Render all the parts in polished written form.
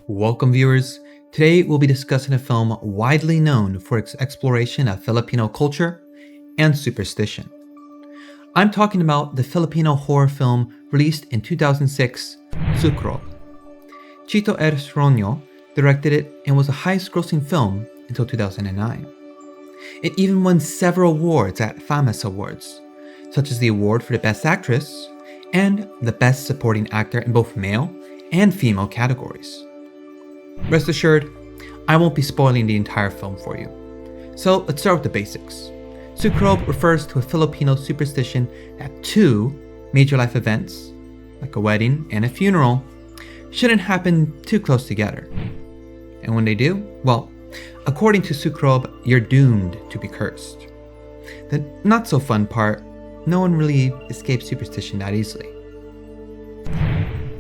Welcome viewers. Today we'll be discussing a film widely known for its exploration of Filipino culture and superstition. I'm talking about the Filipino horror film released in 2006, Sukob. Chito S. Roño directed it and was the highest grossing film until 2009. It even won several awards at famous awards, such as the award for the Best Actress and the Best Supporting Actor in both male and female categories. Rest assured, I won't be spoiling the entire film for you. So let's start with the basics. Sukob refers to a Filipino superstition that two major life events, like a wedding and a funeral, shouldn't happen too close together. And when they do, well, according to Sukob, you're doomed to be cursed. The not so fun part, no one really escapes superstition that easily.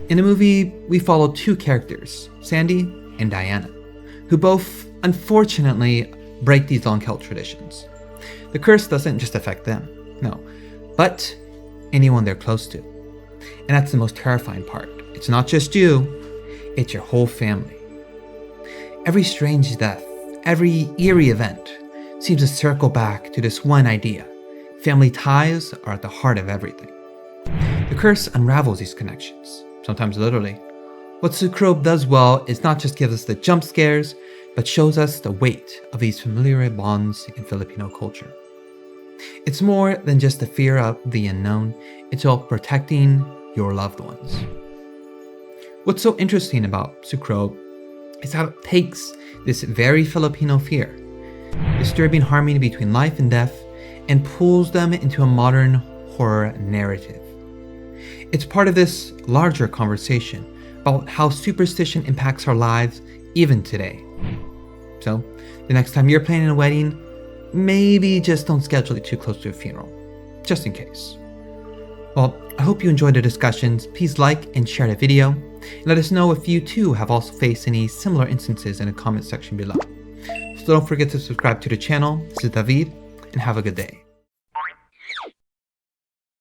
In the movie, we follow two characters, Sandy and Diana, who both, unfortunately, break these long-held traditions. The curse doesn't just affect them, no, but anyone they're close to. And that's the most terrifying part. It's not just you, it's your whole family. Every strange death, every eerie event seems to circle back to this one idea. Family ties are at the heart of everything. The curse unravels these connections, sometimes literally. What Sukob does well is not just give us the jump scares, but shows us the weight of these familiar bonds in Filipino culture. It's more than just the fear of the unknown, it's about protecting your loved ones. What's so interesting about Sukob is how it takes this very Filipino fear, disturbing harmony between life and death, and pulls them into a modern horror narrative. It's part of this larger conversation about how superstition impacts our lives even today. So, the next time you're planning a wedding, maybe just don't schedule it too close to a funeral, just in case. Well, I hope you enjoyed the discussions. Please like and share the video, and let us know if you too have also faced any similar instances in the comment section below. So don't forget to subscribe to the channel. This is David, and have a good day.